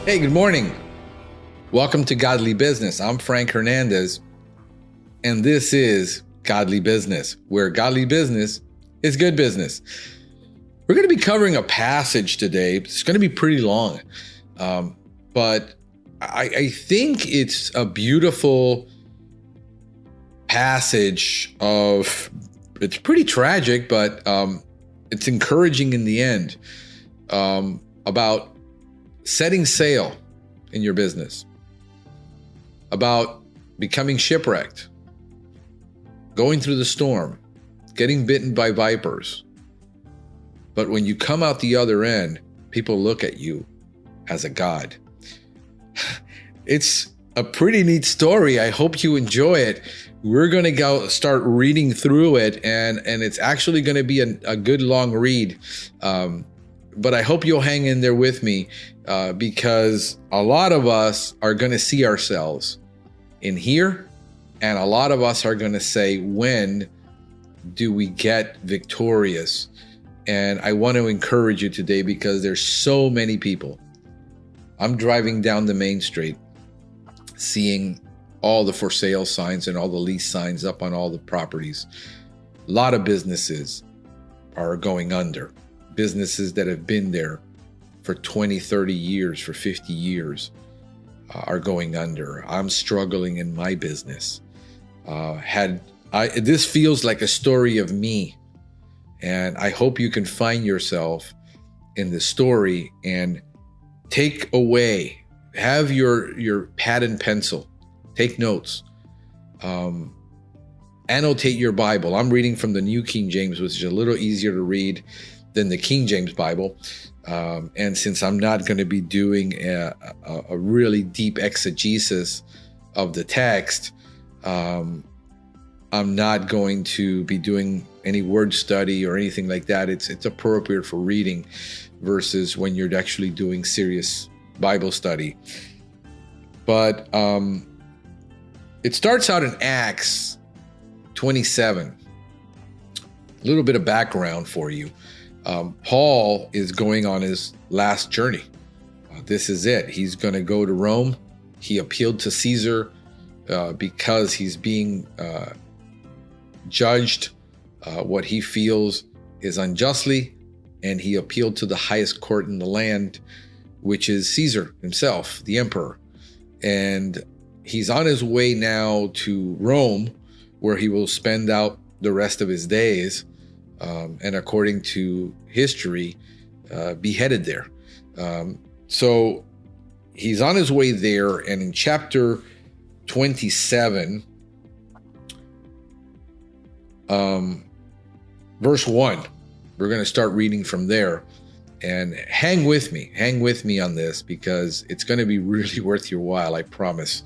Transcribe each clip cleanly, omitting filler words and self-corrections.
Hey, good morning. Welcome to Godly Business. I'm Frank Hernandez, and this is Godly Business, where godly business is good business. We're going to be covering a passage today. It's going to be pretty long, but I think it's a beautiful passage it's pretty tragic, but it's encouraging in the end, about setting sail in your business, about becoming shipwrecked, going through the storm, getting bitten by vipers. But when you come out the other end, people look at you as a god. It's a pretty neat story. I hope you enjoy it. We're going to go start reading through it, and it's actually going to be a good long read. But I hope you'll hang in there with me, because a lot of us are going to see ourselves in here, and a lot of us are going to say, when do we get victorious? And I want to encourage you today, because there's so many people. I'm driving down the main street, seeing all the for sale signs and all the lease signs up on all the properties. A lot of businesses are going under. Businesses that have been there for 20, 30 years, for 50 years, are going under. I'm struggling in my business. This feels like a story of me, and I hope you can find yourself in the story and take away, have your pad and pencil, take notes, annotate your Bible. I'm reading from the New King James, which is a little easier to read than the King James Bible. And since I'm not going to be doing a really deep exegesis of the text, I'm not going to be doing any word study or anything like that. It's appropriate for reading versus when you're actually doing serious Bible study. But it starts out in Acts 27. A little bit of background for you. Paul is going on his last journey. This is it. He's going to go to Rome. He appealed to Caesar because he's being judged what he feels is unjustly, and he appealed to the highest court in the land, which is Caesar himself, the emperor. And he's on his way now to Rome, where he will spend out the rest of his days, and according to history, beheaded there. So he's on his way there, and in chapter 27, verse 1, we're going to start reading from there. And hang with me on this, because it's going to be really worth your while, I promise.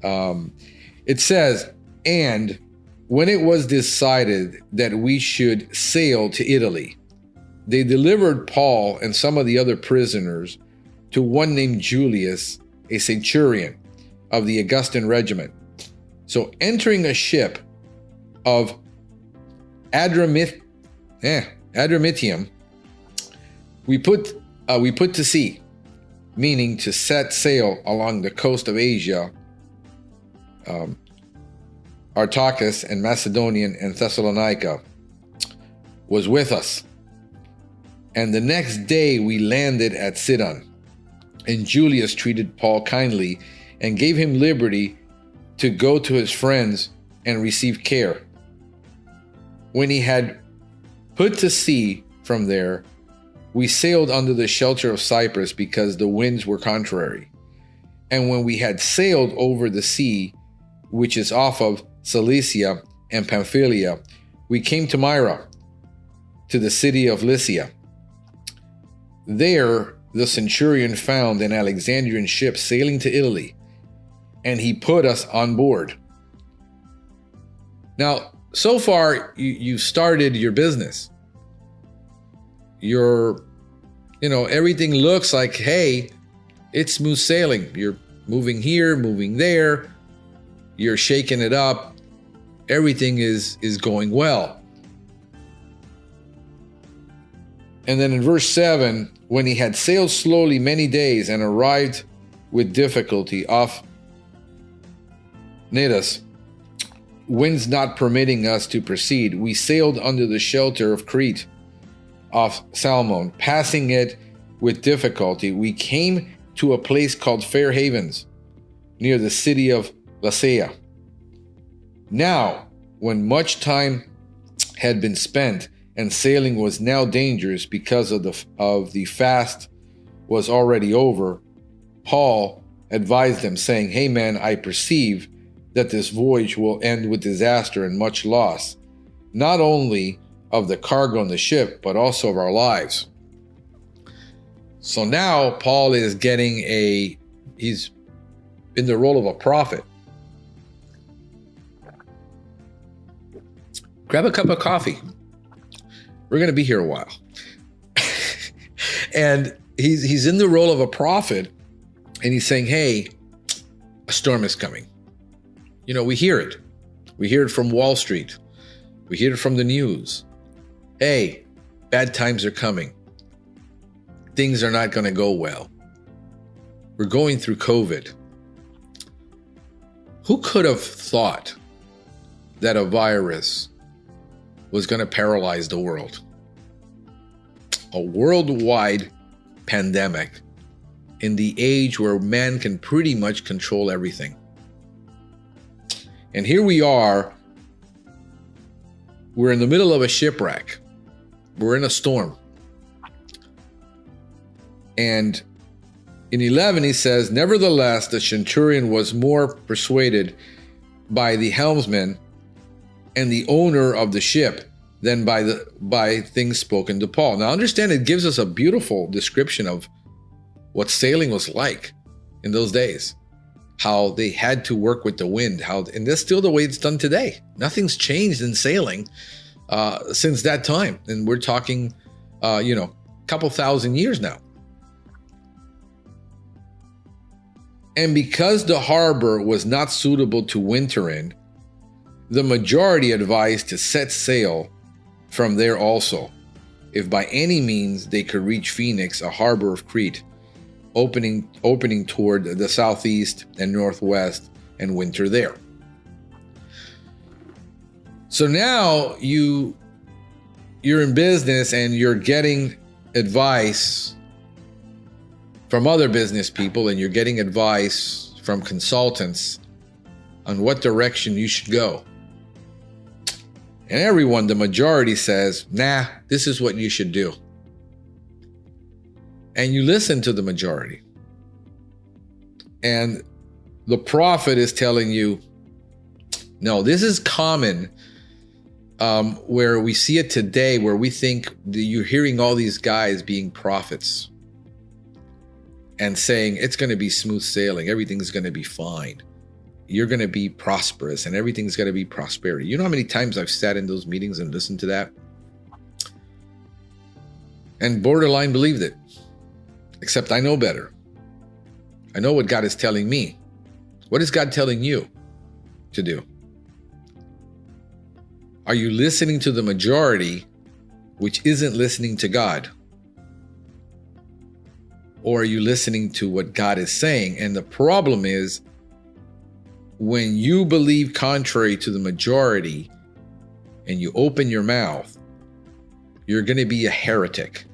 It says, "And when it was decided that we should sail to Italy, they delivered Paul and some of the other prisoners to one named Julius, a centurion of the Augustan regiment. So entering a ship of Adramyttium, we put to sea," meaning to set sail along the coast of Asia, Aristarchus and Macedonian and Thessalonica was with us. And the next day we landed at Sidon, and Julius treated Paul kindly and gave him liberty to go to his friends and receive care. When he had put to sea from there, we sailed under the shelter of Cyprus, because the winds were contrary. And when we had sailed over the sea, which is off of Cilicia and Pamphylia, we came to Myra, to the city of Lycia. There the centurion found an Alexandrian ship sailing to Italy, and he put us on board. Now, so far, you started your business. Everything looks like, hey, it's smooth sailing. You're moving here, moving there. You're shaking it up. Everything is going well. And then in verse 7, when he had sailed slowly many days and arrived with difficulty off Cnidus, winds not permitting us to proceed, we sailed under the shelter of Crete off Salmon. Passing it with difficulty, we came to a place called Fair Havens, near the city of Lasea. Now, when much time had been spent, and sailing was now dangerous because of the fast was already over, Paul advised them, saying, "Hey men, I perceive that this voyage will end with disaster and much loss, not only of the cargo on the ship, but also of our lives." So now Paul is he's in the role of a prophet. Grab a cup of coffee. We're going to be here a while. And he's in the role of a prophet, and he's saying, hey, a storm is coming. You know, we hear it. We hear it from Wall Street. We hear it from the news. Hey, bad times are coming. Things are not going to go well. We're going through COVID. Who could have thought that a virus was going to paralyze the world? A worldwide pandemic in the age where man can pretty much control everything. And here we are. We're in the middle of a shipwreck. We're in a storm. And in 11, he says, nevertheless, the centurion was more persuaded by the helmsman and the owner of the ship than by things spoken to Paul. Now understand, it gives us a beautiful description of what sailing was like in those days, how they had to work with the wind, and that's still the way it's done today. Nothing's changed in sailing since that time. And we're talking, a couple thousand years now. And because the harbor was not suitable to winter in, the majority advised to set sail from there also, if by any means they could reach Phoenix, a harbor of Crete, opening toward the southeast and northwest, and winter there. So now you're in business and you're getting advice from other business people, and you're getting advice from consultants on what direction you should go. And everyone, the majority, says, nah, this is what you should do. And you listen to the majority. And the prophet is telling you, no, this is common, where we see it today, where we think that you're hearing all these guys being prophets and saying it's going to be smooth sailing, everything's going to be fine, you're going to be prosperous, and everything's going to be prosperity. You know how many times I've sat in those meetings and listened to that? And borderline believed it. Except I know better. I know what God is telling me. What is God telling you to do? Are you listening to the majority, which isn't listening to God? Or are you listening to what God is saying? And the problem is, when you believe contrary to the majority and you open your mouth, you're going to be a heretic.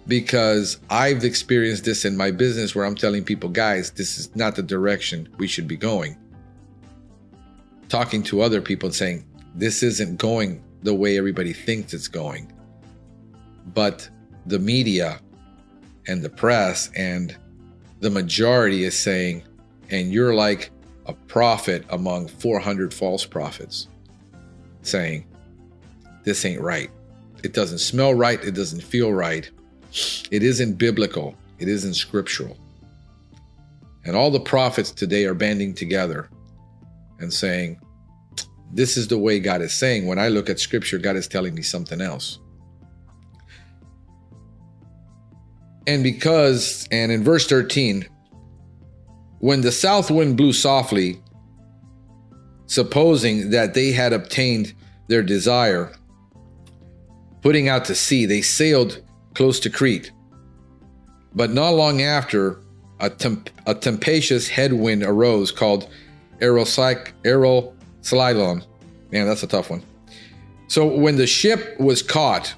Because I've experienced this in my business, where I'm telling people, guys, this is not the direction we should be going. Talking to other people and saying, this isn't going the way everybody thinks it's going. But the media and the press and the majority is saying, and you're like a prophet among 400 false prophets, saying, this ain't right. It doesn't smell right. It doesn't feel right. It isn't biblical. It isn't scriptural. And all the prophets today are banding together and saying, this is the way God is saying. When I look at scripture, God is telling me something else. And in verse 13, when the south wind blew softly, supposing that they had obtained their desire, putting out to sea, they sailed close to Crete. But not long after, a tempestuous headwind arose called Aeroslylon. Man, that's a tough one. So when the ship was caught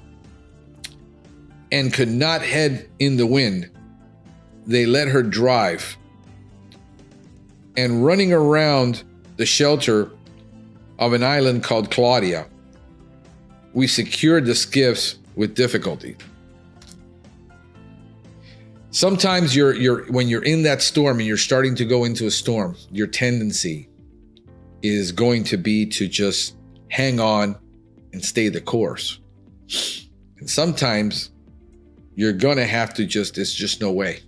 and could not head in the wind, they let her drive. And running around the shelter of an island called Claudia, we secured the skiffs with difficulty. Sometimes when you're in that storm and you're starting to go into a storm, your tendency is going to be to just hang on and stay the course. And sometimes you're going to have to it's just no way.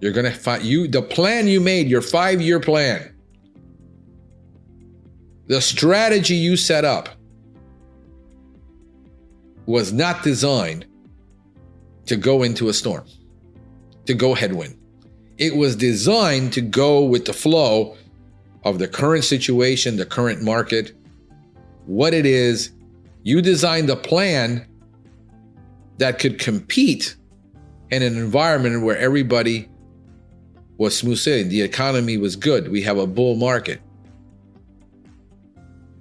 You're going to find the plan you made, your 5-year plan, the strategy you set up was not designed to go into a storm, to go headwind. It was designed to go with the flow of the current situation, the current market, what it is. You designed a plan that could compete in an environment where everybody was smooth sailing. The economy was good. We have a bull market.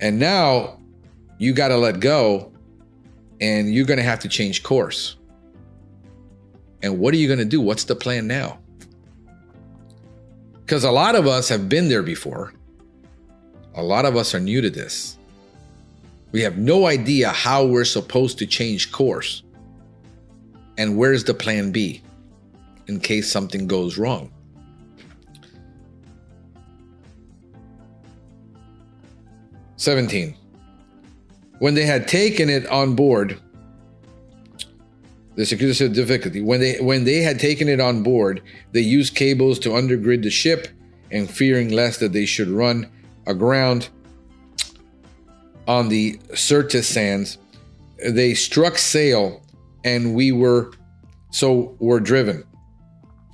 And now you got to let go and you're going to have to change course. And what are you going to do? What's the plan now? Because a lot of us have been there before. A lot of us are new to this. We have no idea how we're supposed to change course. And where's the plan B in case something goes wrong? "17. When they had taken it on board, the security difficulty. When they had taken it on board, they used cables to undergird the ship, and fearing lest that they should run aground on the Syrtis sands, they struck sail, and we were driven."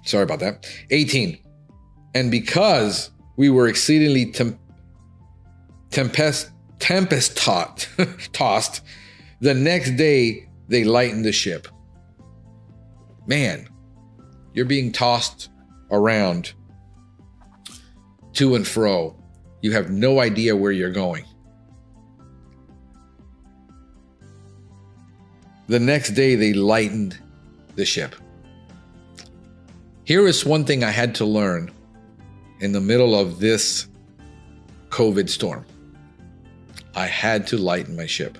Sorry about that. 18. "And because we were exceedingly tempest tossed, the next day they lightened the ship." Man, you're being tossed around to and fro. You have no idea where you're going. The next day they lightened the ship. Here is one thing I had to learn in the middle of this COVID storm. I had to lighten my ship.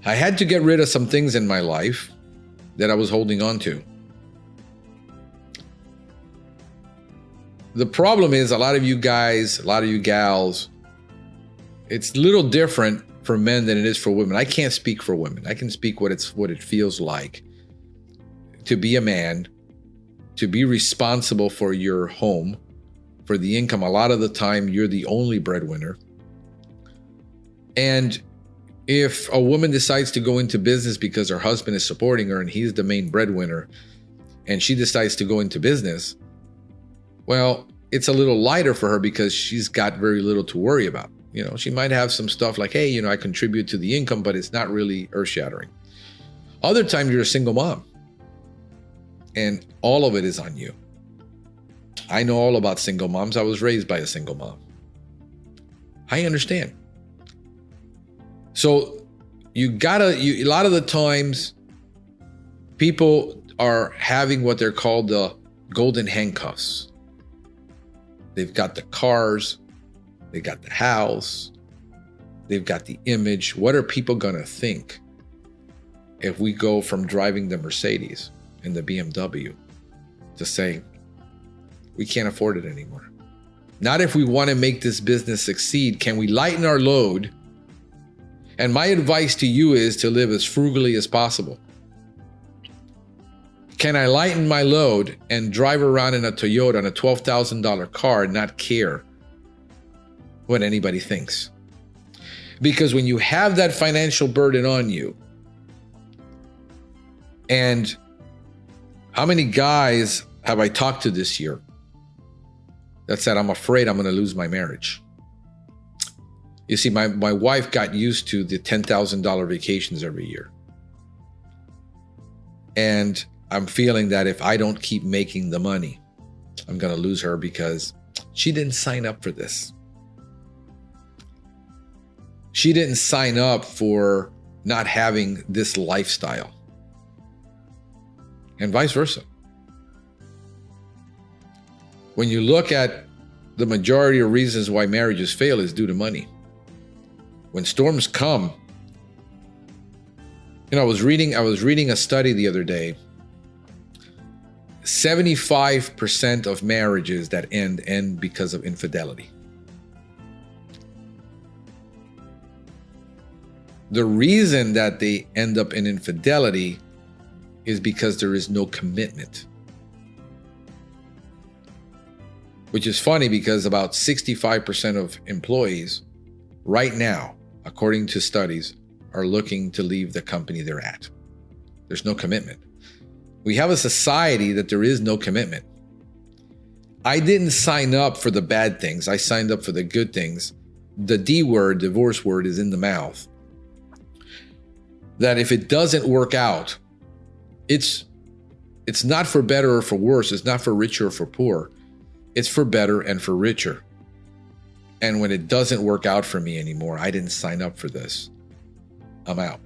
I had to get rid of some things in my life that I was holding on to. The problem is a lot of you guys, a lot of you gals, it's a little different for men than it is for women. I can't speak for women. I can speak what it feels like to be a man, to be responsible for your home, for the income. A lot of the time, you're the only breadwinner. And if a woman decides to go into business because her husband is supporting her and he's the main breadwinner, and she decides to go into business, well, it's a little lighter for her because she's got very little to worry about. You know, she might have some stuff like, hey, I contribute to the income, but it's not really earth-shattering. Other times you're a single mom and all of it is on you. I know all about single moms. I was raised by a single mom. I understand. So a lot of the times people are having what they're called the golden handcuffs. They've got the cars, they got the house, they've got the image. What are people going to think if we go from driving the Mercedes and the BMW to saying, we can't afford it anymore? Not if we want to make this business succeed. Can we lighten our load? And my advice to you is to live as frugally as possible. Can I lighten my load and drive around in a Toyota on a $12,000 car and not care what anybody thinks? Because when you have that financial burden on you, and how many guys have I talked to this year that said, I'm afraid I'm going to lose my marriage? You see, my wife got used to the $10,000 vacations every year. And I'm feeling that if I don't keep making the money, I'm going to lose her because she didn't sign up for this. She didn't sign up for not having this lifestyle. And vice versa. When you look at the majority of reasons why marriages fail is due to money. When storms come, I was reading a study the other day. 75% of marriages that end because of infidelity. The reason that they end up in infidelity is because there is no commitment. Which is funny because about 65% of employees right now, according to studies, are looking to leave the company they're at. There's no commitment. We have a society that there is no commitment. I didn't sign up for the bad things. I signed up for the good things. The D word, divorce word, is in the mouth. That if it doesn't work out, it's not for better or for worse. It's not for richer or for poor. It's for better and for richer. And when it doesn't work out for me anymore, I didn't sign up for this. I'm out.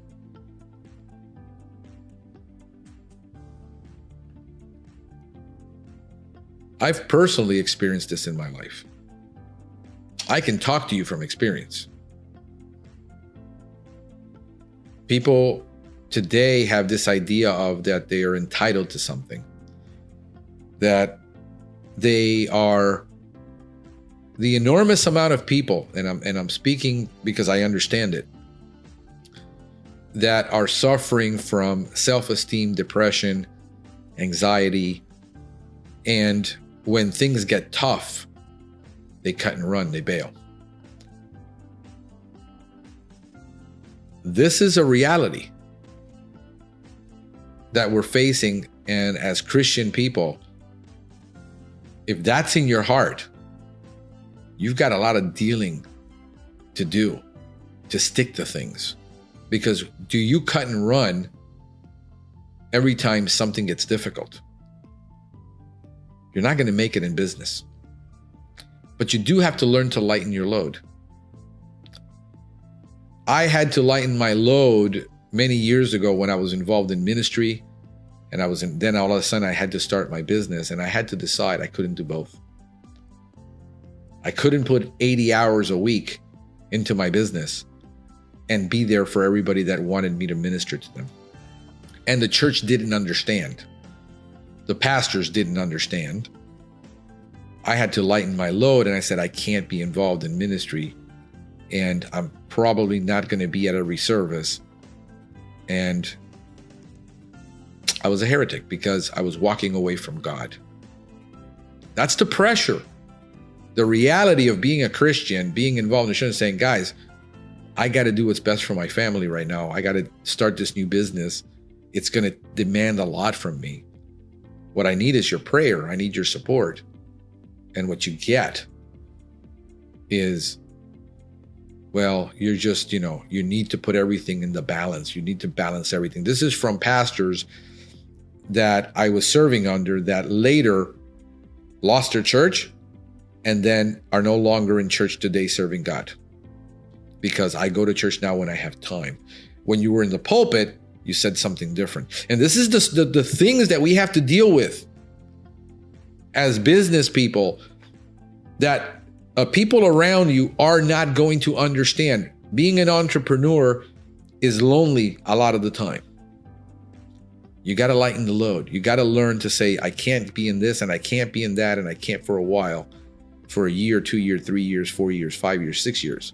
I've personally experienced this in my life. I can talk to you from experience. People today have this idea of that they are entitled to something, that they are the enormous amount of people, and I'm speaking because I understand it, that are suffering from self-esteem, depression, anxiety, and when things get tough, they cut and run, they bail. This is a reality that we're facing, and as Christian people, if that's in your heart, you've got a lot of dealing to do to stick to things. Because do you cut and run every time something gets difficult? You're not going to make it in business. But you do have to learn to lighten your load. I had to lighten my load many years ago when I was involved in ministry, and then all of a sudden I had to start my business, and I had to decide I couldn't do both. I couldn't put 80 hours a week into my business and be there for everybody that wanted me to minister to them. And the church didn't understand. The pastors didn't understand. I had to lighten my load, and I said, I can't be involved in ministry, and I'm probably not going to be at every service. And I was a heretic because I was walking away from God. That's the pressure. The reality of being a Christian, being involved in the church, and saying, guys, I got to do what's best for my family right now. I got to start this new business. It's going to demand a lot from me. What I need is your prayer. I need your support. And what you get is, well, you're just, you need to put everything in the balance. You need to balance everything. This is from pastors that I was serving under that later lost their church and then are no longer in church today serving God. Because I go to church now when I have time. When you were in the pulpit, you said something different. And this is the things that we have to deal with as business people, that people around you are not going to understand. Being an entrepreneur is lonely a lot of the time. You got to lighten the load. You got to learn to say, I can't be in this and I can't be in that and I can't for a while, for a year, 2 years, 3 years, 4 years, 5 years, 6 years.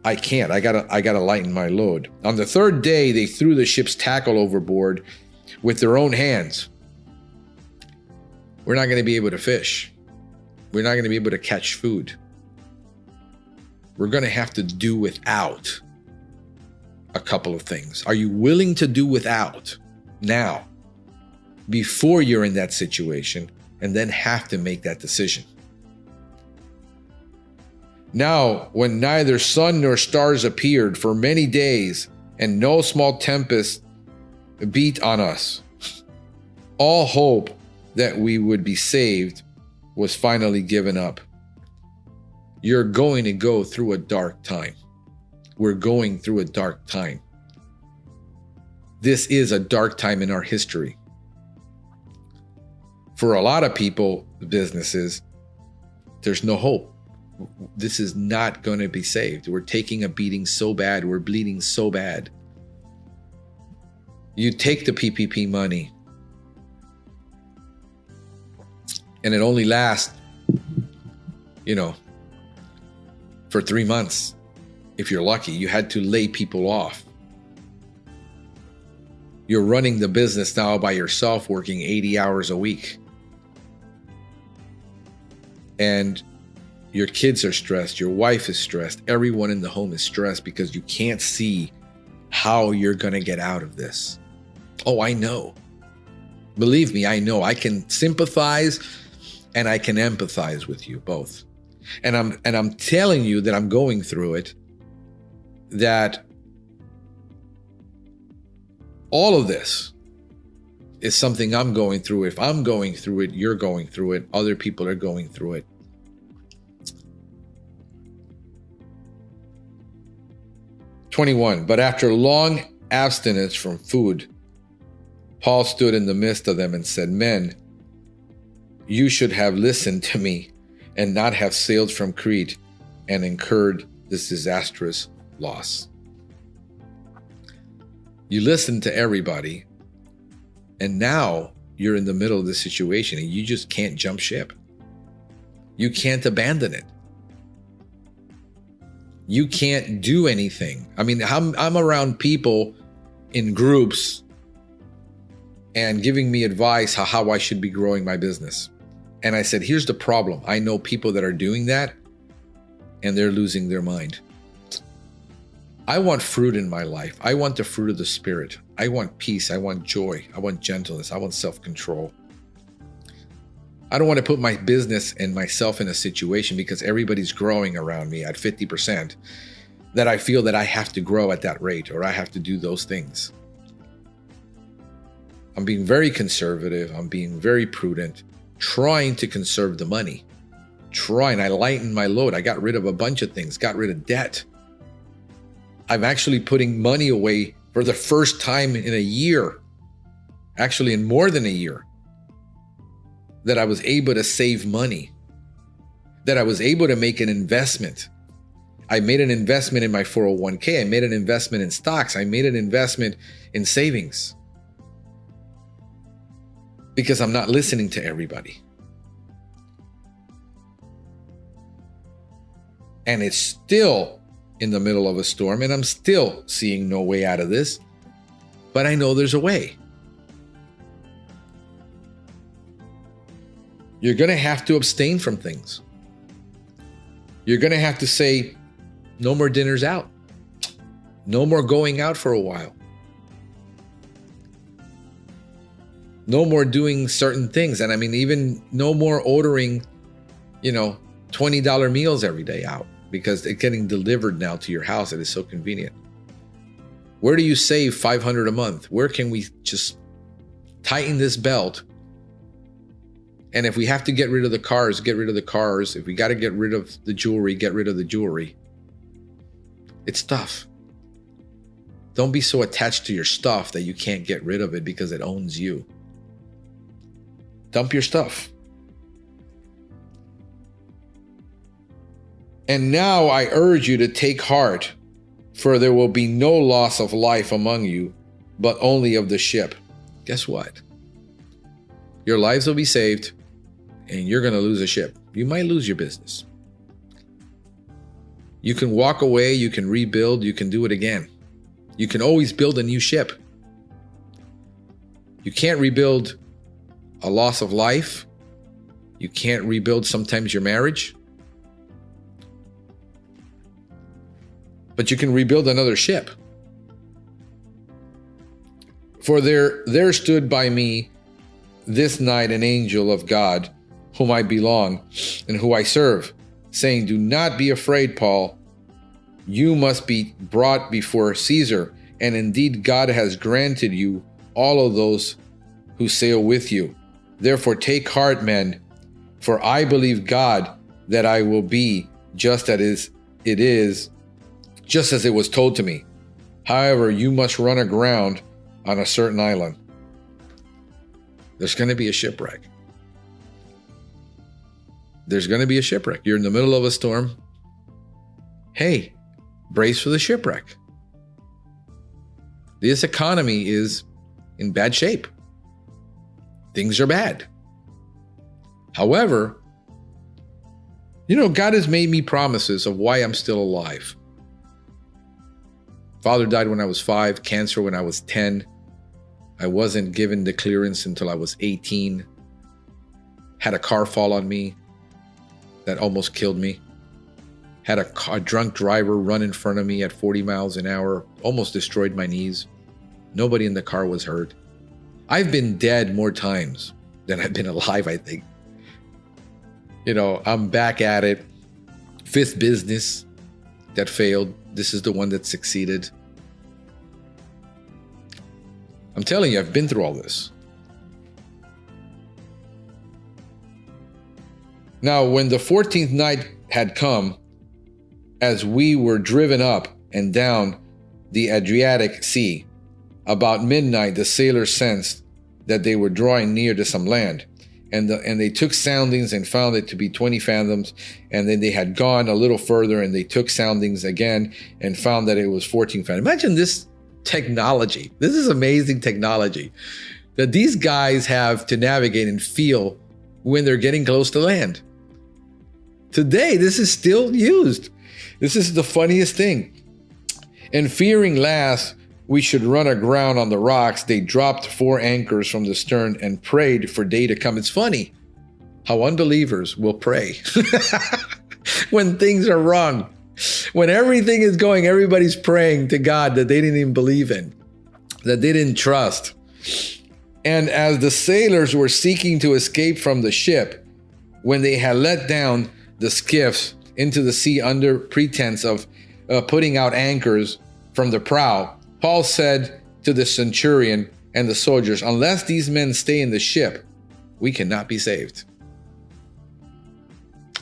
I can't. I gotta lighten my load. On the third day, they threw the ship's tackle overboard with their own hands. We're not going to be able to fish. We're not going to be able to catch food. We're going to have to do without a couple of things. Are you willing to do without now, before you're in that situation, and then have to make that decision? Now, when neither sun nor stars appeared for many days, and no small tempest beat on us. All hope that we would be saved was finally given up. You're going to go through a dark time. We're going through a dark time. This is a dark time in our history. For a lot of people, businesses, there's no hope. This is not going to be saved. We're taking a beating so bad. We're bleeding so bad. You take the PPP money, and it only lasts, for 3 months. If you're lucky, you had to lay people off. You're running the business now by yourself, working 80 hours a week. And your kids are stressed. Your wife is stressed. Everyone in the home is stressed because you can't see how you're going to get out of this. Oh, I know. Believe me, I know. I can sympathize and I can empathize with you both. And I'm telling you that I'm going through it, that all of this is something I'm going through. If I'm going through it, you're going through it. Other people are going through it. "21. But after long abstinence from food, Paul stood in the midst of them and said, 'Men, you should have listened to me and not have sailed from Crete and incurred this disastrous loss.'" You listened to everybody, and now you're in the middle of this situation and you just can't jump ship. You can't abandon it. You can't do anything. I mean, I'm around people in groups and giving me advice how I should be growing my business. And I said, here's the problem. I know people that are doing that and they're losing their mind. I want fruit in my life. I want the fruit of the Spirit. I want peace. I want joy. I want gentleness. I want self-control. I don't want to put my business and myself in a situation because everybody's growing around me at 50% that I feel that I have to grow at that rate or I have to do those things. I'm being very conservative. I'm being very prudent, trying to conserve the money. I lightened my load. I got rid of a bunch of things, got rid of debt. I'm actually putting money away for the first time in a year, actually in more than a year, that I was able to save money, that I was able to make an investment. I made an investment in my 401k. I made an investment in stocks. I made an investment in savings because I'm not listening to everybody. And it's still in the middle of a storm, and I'm still seeing no way out of this, but I know there's a way. You're going to have to abstain from things. You're going to have to say, no more dinners out. No more going out for a while. No more doing certain things. And I mean, even no more ordering, $20 meals every day out, because it's getting delivered now to your house. It is so convenient. Where do you save $500 a month? Where can we just tighten this belt? And if we have to get rid of the cars, get rid of the cars. If we got to get rid of the jewelry, get rid of the jewelry. It's tough. Don't be so attached to your stuff that you can't get rid of it because it owns you. Dump your stuff. And now I urge you to take heart, for there will be no loss of life among you, but only of the ship. Guess what? Your lives will be saved, and you're going to lose a ship. You might lose your business. You can walk away, you can rebuild, you can do it again. You can always build a new ship. You can't rebuild a loss of life. You can't rebuild sometimes your marriage. But you can rebuild another ship. For there stood by me this night an angel of God, whom I belong and who I serve, saying, "Do not be afraid, Paul. You must be brought before Caesar, and indeed God has granted you all of those who sail with you. Therefore take heart, men, for I believe God that I will be just as it was told to me. However, you must run aground on a certain island. There's going to be a shipwreck. There's going to be a shipwreck. You're in the middle of a storm. Hey, brace for the shipwreck. This economy is in bad shape. Things are bad. However, God has made me promises of why I'm still alive. Father died when I was 5, cancer when I was 10. I wasn't given the clearance until I was 18. Had a car fall on me that almost killed me. Had a drunk driver run in front of me at 40 miles an hour, almost destroyed my knees. Nobody in the car was hurt. I've been dead more times than I've been alive, I think. I'm back at it. 5th business that failed. This is the one that succeeded. I'm telling you, I've been through all this. Now, when the 14th night had come, as we were driven up and down the Adriatic Sea, about midnight the sailors sensed that they were drawing near to some land. And they took soundings and found it to be 20 fathoms. And then they had gone a little further and they took soundings again and found that it was 14 fathoms. Imagine this technology. This is amazing technology that these guys have to navigate and feel when they're getting close to land. Today, this is still used. This is the funniest thing. And fearing lest we should run aground on the rocks, they dropped 4 anchors from the stern and prayed for day to come. It's funny how unbelievers will pray when things are wrong. When everything is going, everybody's praying to God that they didn't even believe in, that they didn't trust. And as the sailors were seeking to escape from the ship, when they had let down the skiffs into the sea under pretense of putting out anchors from the prow, Paul said to the centurion and the soldiers, unless these men stay in the ship, we cannot be saved.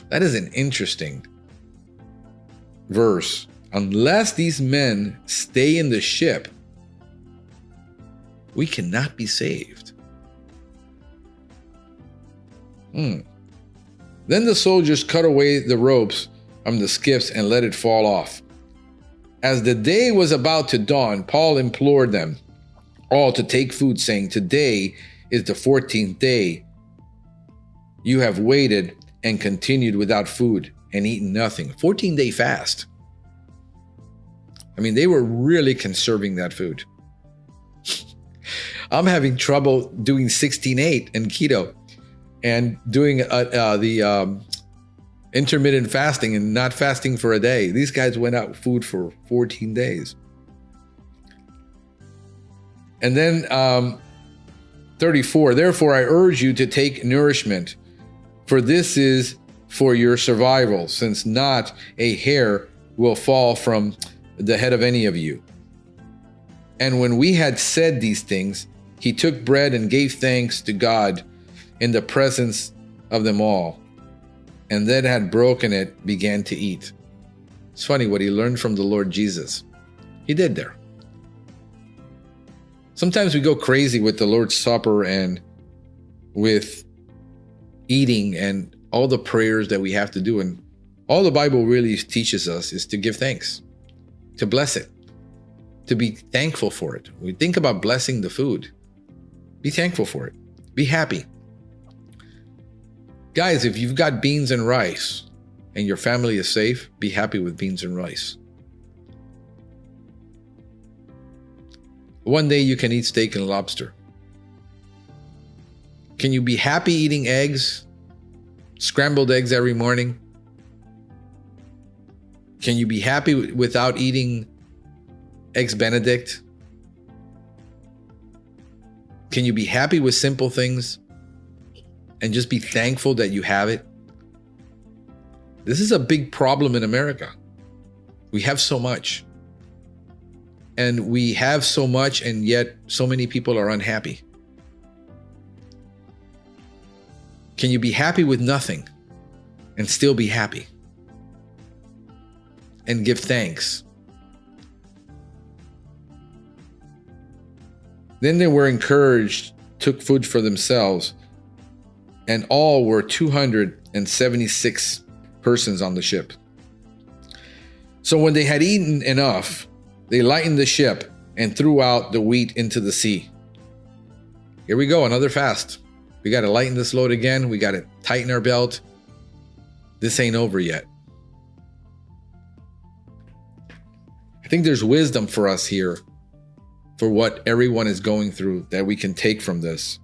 That is an interesting verse. Unless these men stay in the ship, we cannot be saved. Then the soldiers cut away the ropes from the skiffs and let it fall off. As the day was about to dawn, Paul implored them all to take food, saying, today is the 14th day. You have waited and continued without food and eaten nothing. 14-day fast. I mean, they were really conserving that food. I'm having trouble doing 16-8 and keto and doing the intermittent fasting and not fasting for a day. These guys went out food for 14 days. And then 34, therefore I urge you to take nourishment, for this is for your survival, since not a hair will fall from the head of any of you. And when we had said these things, he took bread and gave thanks to God in the presence of them all, and then had broken it, began to eat. It's funny what he learned from the Lord Jesus. He did there. Sometimes we go crazy with the Lord's Supper and with eating and all the prayers that we have to do. And all the Bible really teaches us is to give thanks, to bless it, to be thankful for it. We think about blessing the food. Be thankful for it. Be happy. Guys, if you've got beans and rice and your family is safe, be happy with beans and rice. One day you can eat steak and lobster. Can you be happy eating eggs, scrambled eggs every morning? Can you be happy without eating Eggs Benedict? Can you be happy with simple things and just be thankful that you have it? This is a big problem in America. We have so much. and we have so much, and yet so many people are unhappy? Can you be happy with nothing and still be happy and give thanks? Then they were encouraged, took food for themselves, and all were 276 persons on the ship. So when they had eaten enough, they lightened the ship and threw out the wheat into the sea. Here we go, another fast. We got to lighten this load again. We got to tighten our belt. This ain't over yet. I think there's wisdom for us here for what everyone is going through that we can take from this.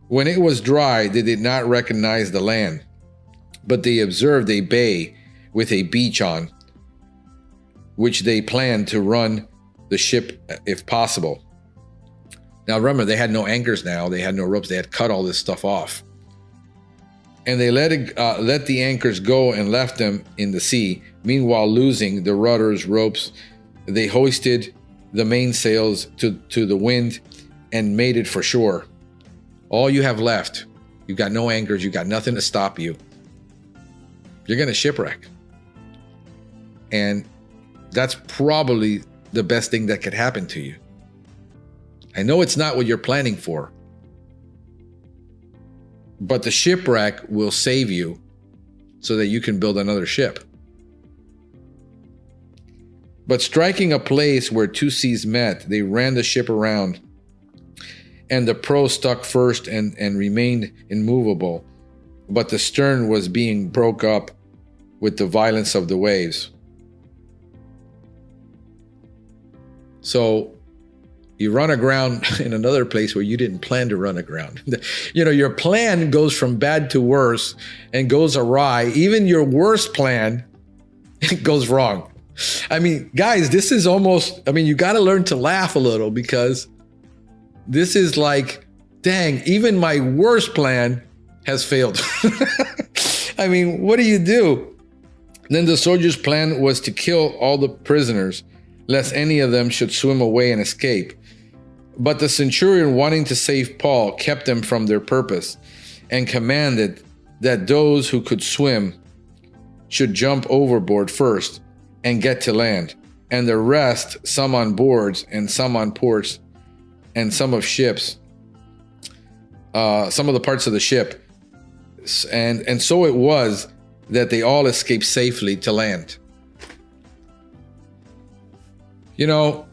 When it was dry, they did not recognize the land, but they observed a bay with a beach on, which they planned to run the ship if possible. Now remember, they had no anchors now. They had no ropes. They had cut all this stuff off. And they let the anchors go and left them in the sea. Meanwhile, losing the rudders, ropes, they hoisted the mainsails to the wind and made it for shore. All you have left, you've got no anchors, you've got nothing to stop you. You're going to shipwreck. And that's probably the best thing that could happen to you. I know it's not what you're planning for, but the shipwreck will save you so that you can build another ship. But striking a place where two seas met, they ran the ship around, and the prow stuck first and remained immovable, but the stern was being broke up with the violence of the waves. So you run aground in another place where you didn't plan to run aground. You know, your plan goes from bad to worse and goes awry. Even your worst plan goes wrong. I mean, guys, this is almost, you got to learn to laugh a little, because this is like, dang, even my worst plan has failed. I mean, what do you do? Then the soldiers' plan was to kill all the prisoners, lest any of them should swim away and escape. But the centurion, wanting to save Paul, kept them from their purpose and commanded that those who could swim should jump overboard first and get to land, and the rest, some on boards and some on ports and some of ships, some of the parts of the ship. And so it was that they all escaped safely to land. You know,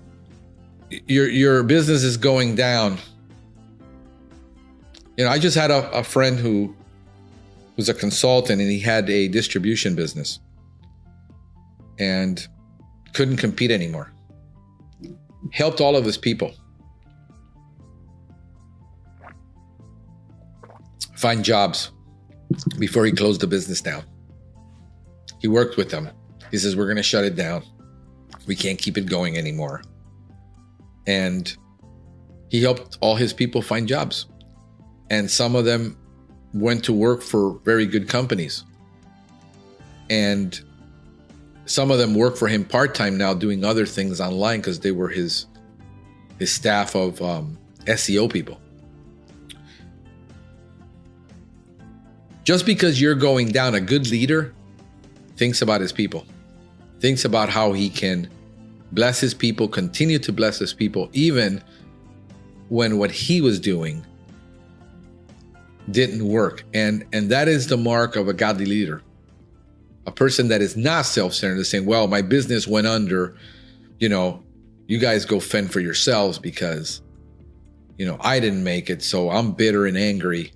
your business is going down. You know, I just had a friend who was a consultant, and he had a distribution business and couldn't compete anymore. Helped all of his people find jobs before he closed the business down. He worked with them. He says, we're going to shut it down. We can't keep it going anymore. And he helped all his people find jobs. And some of them went to work for very good companies. And some of them work for him part-time now, doing other things online, because they were his staff of SEO people. Just because you're going down, a good leader thinks about his people, thinks about how he can bless his people, continue to bless his people, even when what he was doing didn't work. And that is the mark of a godly leader. A person that is not self-centered, is saying, well, my business went under, you guys go fend for yourselves because, I didn't make it, so I'm bitter and angry.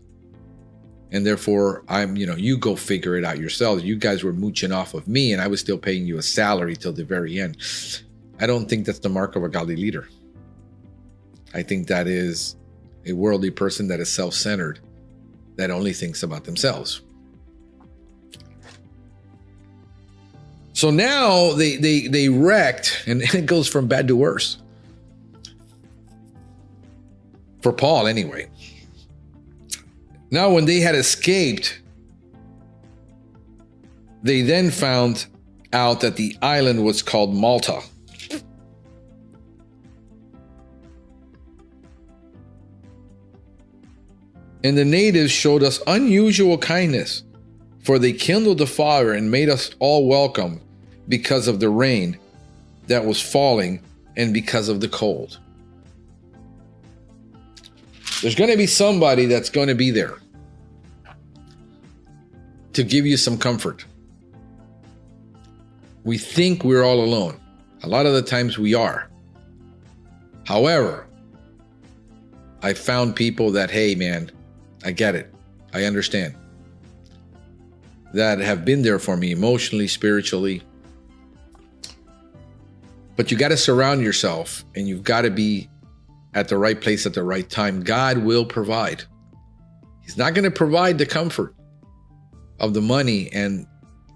And therefore, you go figure it out yourselves. You guys were mooching off of me, and I was still paying you a salary till the very end. I don't think that's the mark of a godly leader. I think that is a worldly person that is self-centered, that only thinks about themselves. So now they wrecked, and it goes from bad to worse. For Paul, anyway. Now, when they had escaped, they then found out that the island was called Malta. And the natives showed us unusual kindness, for they kindled the fire and made us all welcome because of the rain that was falling and because of the cold. There's going to be somebody that's going to be there to give you some comfort. We think we're all alone. A lot of the times we are. However, I found people that, hey man, I get it. I understand. That have been there for me emotionally, spiritually. But you got to surround yourself and you've got to be at the right place at the right time. God will provide. He's not going to provide the comfort of the money and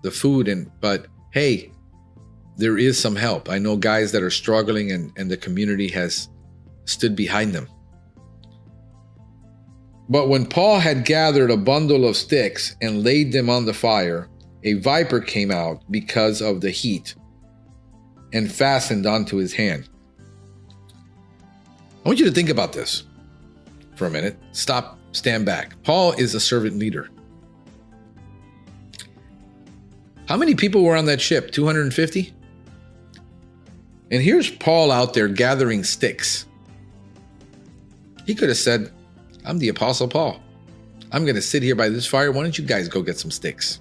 the food, but hey, there is some help. I know guys that are struggling and the community has stood behind them. But when Paul had gathered a bundle of sticks and laid them on the fire, a viper came out because of the heat and fastened onto his hand. I want you to think about this for a minute. Stop, stand back. Paul is a servant leader. How many people were on that ship? 250? And here's Paul out there gathering sticks. He could have said, I'm the Apostle Paul. I'm going to sit here by this fire. Why don't you guys go get some sticks?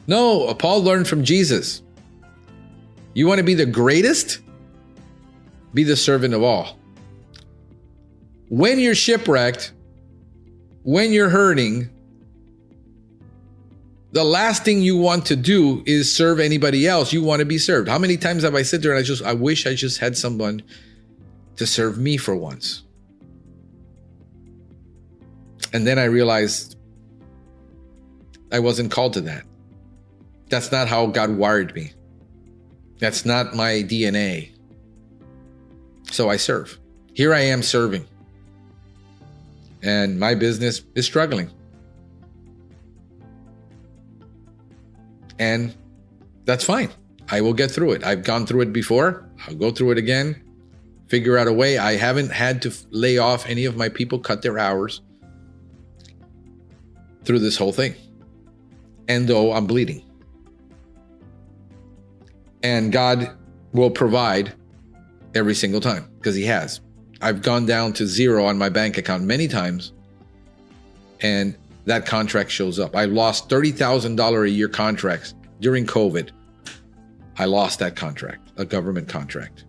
No, Paul learned from Jesus. You want to be the greatest? Be the servant of all. When you're shipwrecked, when you're hurting, the last thing you want to do is serve anybody else. You want to be served. How many times have I sit there and I wish I just had someone to serve me for once? And then I realized I wasn't called to that. That's not how God wired me. That's not my DNA. So I serve. Here I am serving. And my business is struggling. And that's fine. I will get through it. I've gone through it before. I'll go through it again. Figure out a way. I haven't had to lay off any of my people, cut their hours through this whole thing. And though I'm bleeding. And God will provide every single time, because he has. I've gone down to zero on my bank account many times, and that contract shows up. I lost $30,000 a year contracts during COVID. I lost that contract, a government contract.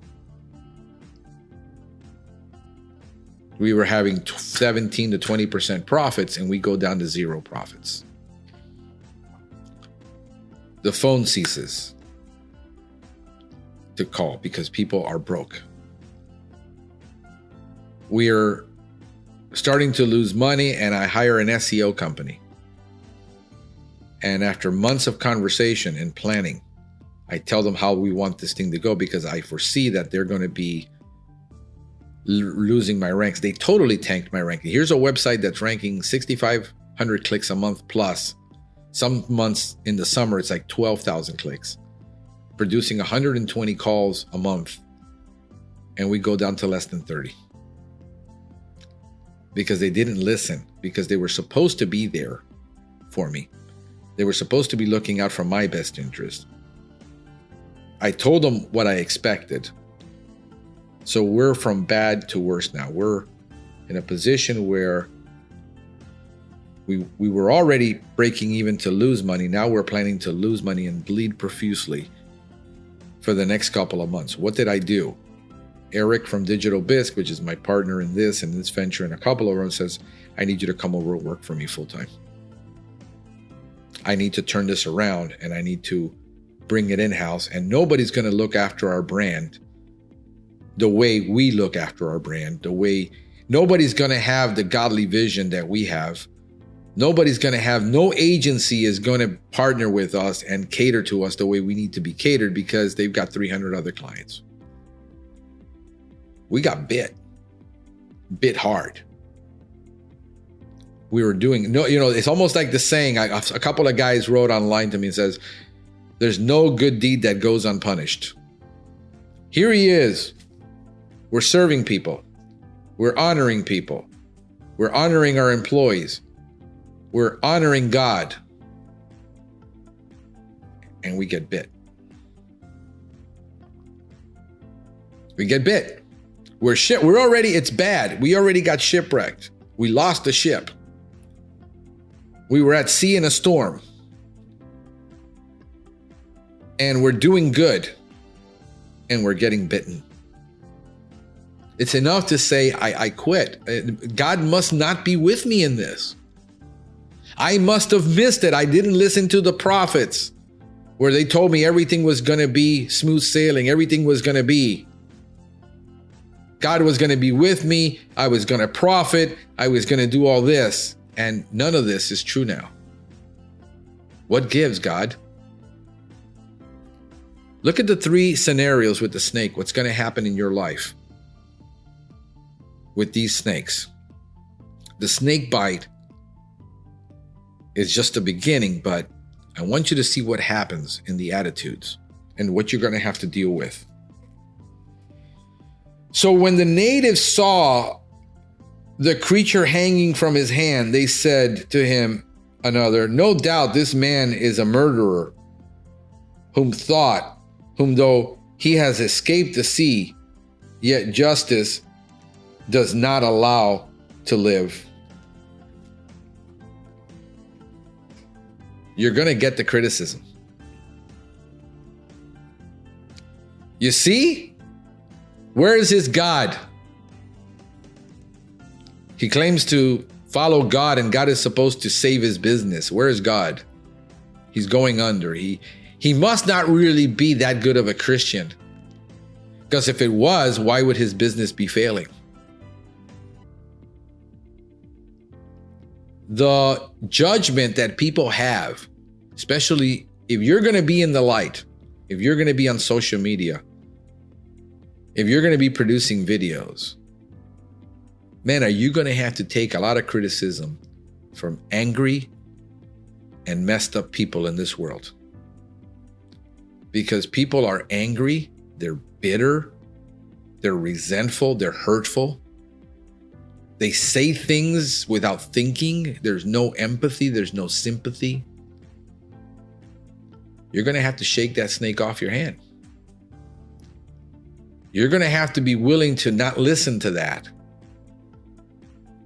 We were having 17 to 20% profits, and we go down to zero profits. The phone ceases to call because people are broke. We're starting to lose money, and I hire an SEO company. And after months of conversation and planning, I tell them how we want this thing to go, because I foresee that they're going to be losing my ranks. They totally tanked my ranking. Here's a website that's ranking 6,500 clicks a month plus. Some months in the summer, it's like 12,000 clicks. Producing 120 calls a month. And we go down to less than 30. Because they didn't listen. Because they were supposed to be there for me. They were supposed to be looking out for my best interest. I told them what I expected. So we're from bad to worse now. We're in a position where we were already breaking even to lose money. Now we're planning to lose money and bleed profusely for the next couple of months. What did I do? Eric from Digital Bisque, which is my partner in this venture, and a couple of them, says, I need you to come over and work for me full time. I need to turn this around, and I need to bring it in-house, and nobody's going to look after our brand the way we look after our brand, nobody's going to have the godly vision that we have. Nobody's going to have, no agency is going to partner with us and cater to us the way we need to be catered, because they've got 300 other clients. We got bit hard. We were doing, it's almost like the saying, a couple of guys wrote online to me and says, There's no good deed that goes unpunished. Here he is. We're serving people. We're honoring people. We're honoring our employees. We're honoring God. And we get bit. We get bit. We're already, it's bad. We already got shipwrecked. We lost the ship. We were at sea in a storm. And we're doing good. And we're getting bitten. It's enough to say, I quit. God must not be with me in this. I must have missed it. I didn't listen to the prophets where they told me everything was going to be smooth sailing. Everything was going to be. God was going to be with me. I was going to profit. I was going to do all this. And none of this is true now. What gives, God? Look at the 3 scenarios with the snake. What's going to happen in your life with these snakes? The snake bite is just the beginning, but I want you to see what happens in the attitudes and what you're going to have to deal with. So when the natives saw the creature hanging from his hand, they said to him, another, no doubt this man is a murderer, whom though he has escaped the sea, yet justice does not allow to live. You're going to get the criticism. You see? Where is his God? He claims to follow God, and God is supposed to save his business. Where is God? He's going under. He must not really be that good of a Christian. Because if it was, why would his business be failing? The judgment that people have, especially if you're going to be in the light, if you're going to be on social media, if you're going to be producing videos, man, are you going to have to take a lot of criticism from angry and messed up people in this world? Because people are angry, they're bitter, they're resentful, they're hurtful. They say things without thinking. There's no empathy, there's no sympathy. You're going to have to shake that snake off your hand. You're going to have to be willing to not listen to that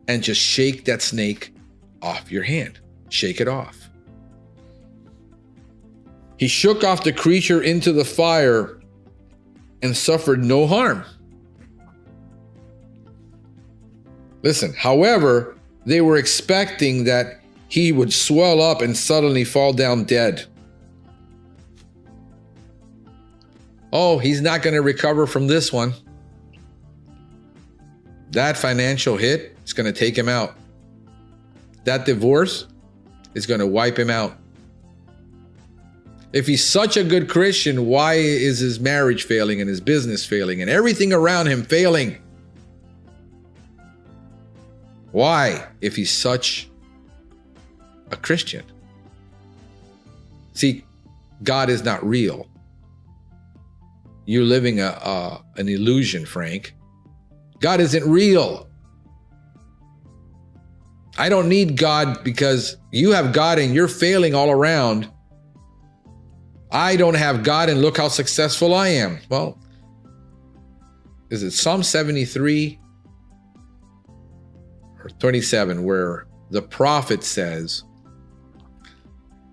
and just shake that snake off your hand. Shake it off. He shook off the creature into the fire and suffered no harm. Listen, however, they were expecting that he would swell up and suddenly fall down dead. Oh, he's not going to recover from this one. That financial hit is going to take him out. That divorce is going to wipe him out. If he's such a good Christian, why is his marriage failing and his business failing and everything around him failing? Why, if he's such a Christian? See, God is not real. You're living an illusion, Frank. God isn't real. I don't need God because you have God and you're failing all around. I don't have God and look how successful I am. Well, is it Psalm 73 or 27 where the prophet says,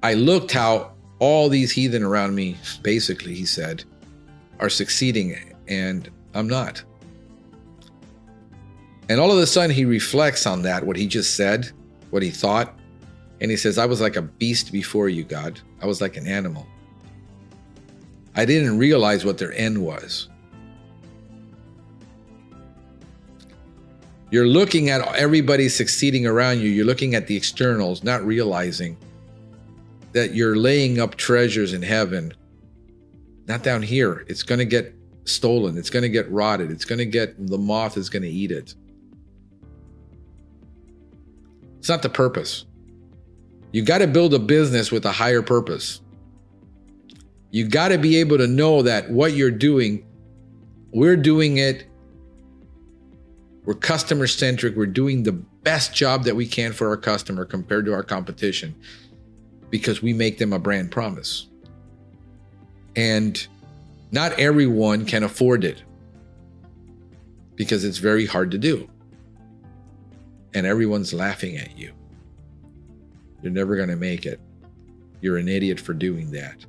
I looked how all these heathen around me, basically, he said, are succeeding and I'm not. And all of a sudden he reflects on that, what he just said, what he thought. And he says, I was like a beast before you, God. I was like an animal. I didn't realize what their end was. You're looking at everybody succeeding around you. You're looking at the externals, not realizing that you're laying up treasures in heaven. Not down here. It's going to get stolen. It's going to get rotted. The moth is going to eat it. It's not the purpose. You got to build a business with a higher purpose. You got to be able to know that what you're doing, we're doing it. We're customer centric. We're doing the best job that we can for our customer compared to our competition because we make them a brand promise. And not everyone can afford it because it's very hard to do. And everyone's laughing at you. You're never going to make it. You're an idiot for doing that.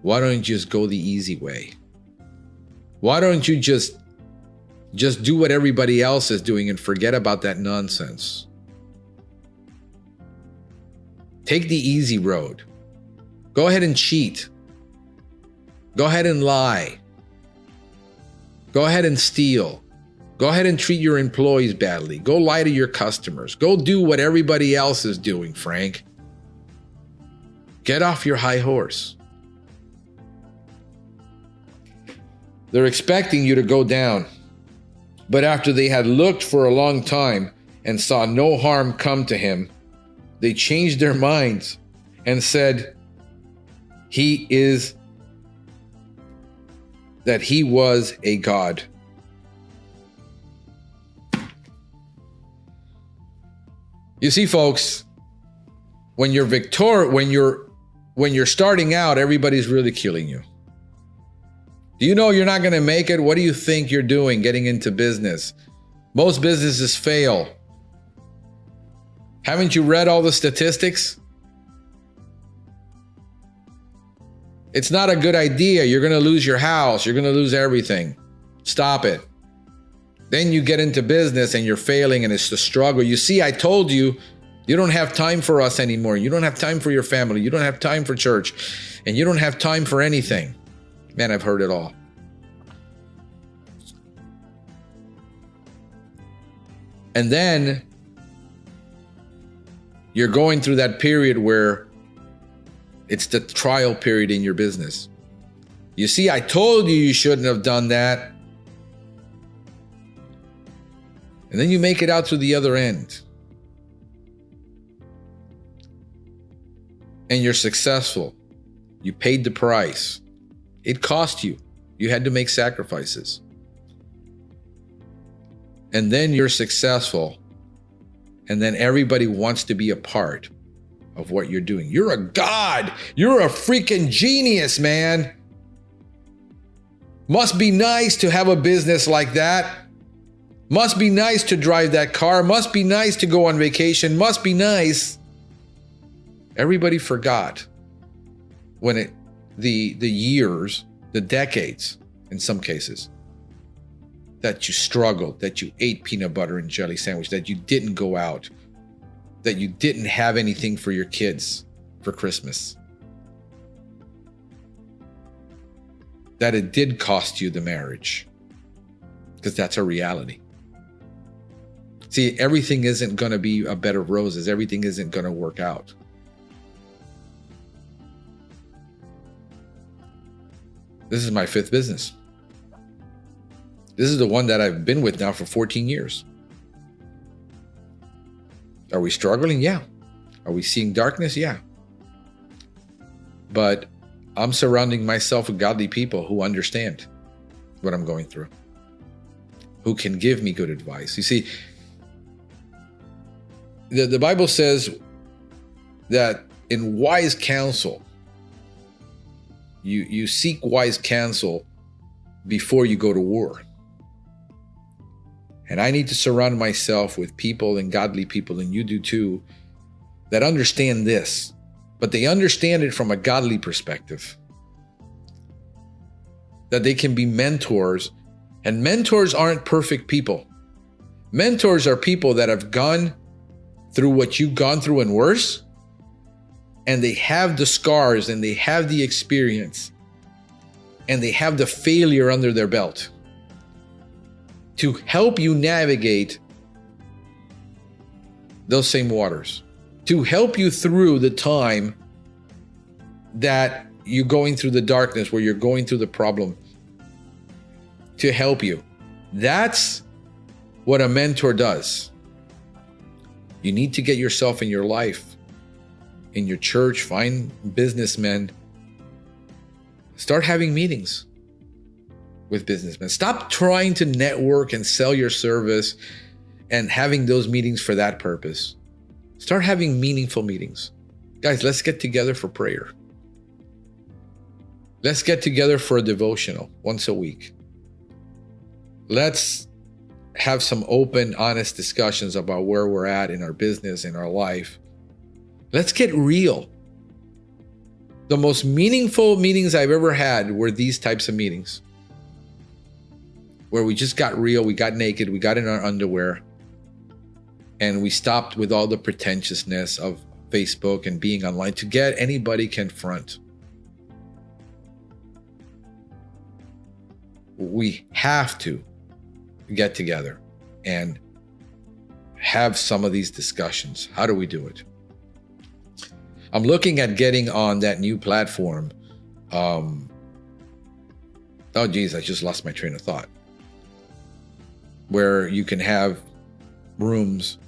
Why don't you just go the easy way? Why don't you just do what everybody else is doing and forget about that nonsense? Take the easy road. Go ahead and cheat. Go ahead and lie. Go ahead and steal. Go ahead and treat your employees badly. Go lie to your customers. Go do what everybody else is doing, Frank. Get off your high horse. They're expecting you to go down. But after they had looked for a long time and saw no harm come to him, they changed their minds and said, he was a god. You see, folks, when you're starting out, everybody's ridiculing you. Do you know you're not going to make it? What do you think you're doing getting into business? Most businesses fail. Haven't you read all the statistics? It's not a good idea. You're going to lose your house. You're going to lose everything. Stop it. Then you get into business and you're failing and it's the struggle. You see, I told you, you don't have time for us anymore. You don't have time for your family. You don't have time for church. And you don't have time for anything. Man, I've heard it all. And then you're going through that period where it's the trial period in your business. You see, I told you you shouldn't have done that. And then you make it out to the other end. And you're successful. You paid the price. It cost you. You had to make sacrifices. And then you're successful. And then everybody wants to be a part of what you're doing. You're a god. You're a freaking genius, man. Must be nice to have a business like that. Must be nice to drive that car. Must be nice to go on vacation. Must be nice. Everybody forgot when the years, the decades, in some cases, that you struggled, that you ate peanut butter and jelly sandwich, that you didn't go out, that you didn't have anything for your kids for Christmas, that it did cost you the marriage, because that's a reality. See, everything isn't going to be a bed of roses. Everything isn't going to work out. This is my fifth business. This is the one that I've been with now for 14 years. Are we struggling? Yeah. Are we seeing darkness? Yeah. But I'm surrounding myself with godly people who understand what I'm going through, who can give me good advice. You see, the Bible says that in wise counsel, you seek wise counsel before you go to war. And I need to surround myself with people and godly people, and you do too, that understand this, but they understand it from a godly perspective. That they can be mentors, and mentors aren't perfect people. Mentors are people that have gone through what you've gone through and worse, and they have the scars and they have the experience and they have the failure under their belt to help you navigate those same waters, to help you through the time that you're going through the darkness, where you're going through the problem, to help you. That's what a mentor does. You need to get yourself in your life, in your church, find businessmen Start having meetings with businessmen. Stop trying to network and sell your service and having those meetings for that purpose. Start having meaningful meetings. Guys, let's get together for prayer. Let's get together for a devotional once a week. Let's have some open, honest discussions about where we're at in our business, in our life. Let's get real. The most meaningful meetings I've ever had were these types of meetings, where we just got real, we got naked, we got in our underwear, and we stopped with all the pretentiousness of Facebook and being online to get anybody confront. We have to get together and have some of these discussions. How do we do it? I'm looking at getting on that new platform. Oh, geez, I just lost my train of thought. Where you can have rooms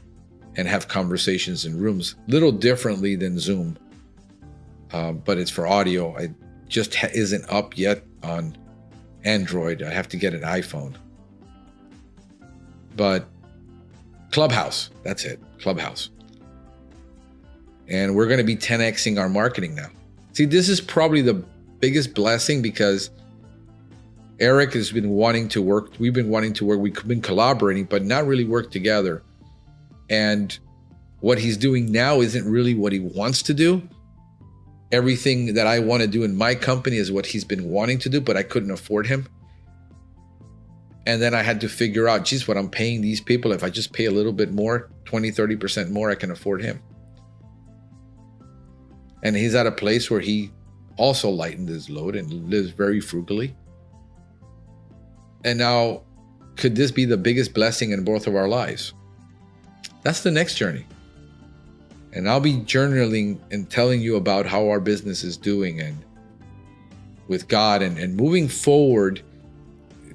and have conversations in rooms, little differently than Zoom, but it's for audio. It just isn't up yet on Android. I have to get an iPhone. But Clubhouse, that's it, Clubhouse. And we're going to be 10xing our marketing now. See, this is probably the biggest blessing, because Eric has been wanting to work. We've been wanting to work. We've been collaborating, but not really work together. And what he's doing now isn't really what he wants to do. Everything that I want to do in my company is what he's been wanting to do, but I couldn't afford him. And then I had to figure out, geez, what I'm paying these people, if I just pay a little bit more, 20, 30% more, I can afford him. And he's at a place where he also lightened his load and lives very frugally. And now, could this be the biggest blessing in both of our lives? That's the next journey. And I'll be journaling and telling you about how our business is doing and with God and moving forward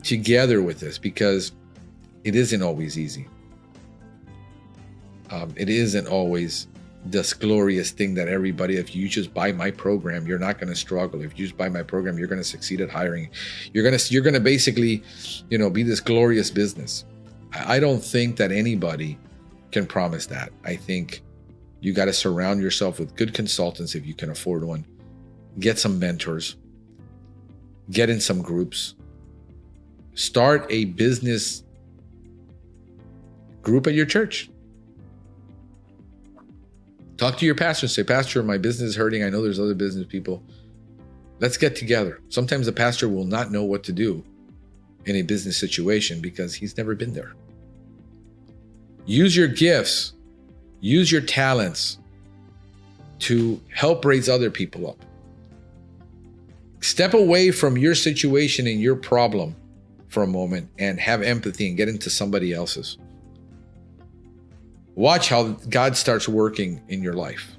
together with this, because it isn't always easy. It isn't always this glorious thing that everybody, if you just buy my program, you're not going to struggle. If you just buy my program, you're going to succeed at hiring. You're going to basically, be this glorious business. I don't think that anybody can promise that. I think you got to surround yourself with good consultants if you can afford one. Get some mentors. Get in some groups. Start a business group at your church. Talk to your pastor and say, Pastor, my business is hurting. I know there's other business people. Let's get together. Sometimes the pastor will not know what to do in a business situation because he's never been there. Use your gifts. Use your talents to help raise other people up. Step away from your situation and your problem for a moment and have empathy and get into somebody else's. Watch how God starts working in your life.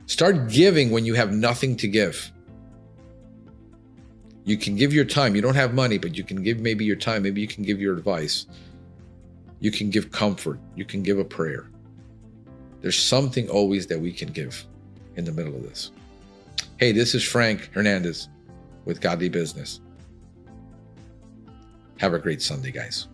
Start giving when you have nothing to give. You can give your time. You don't have money, but you can give maybe your time. Maybe you can give your advice. You can give comfort. You can give a prayer. There's something always that we can give in the middle of this. Hey, this is Frank Hernandez with Godly Business. Have a great Sunday, guys.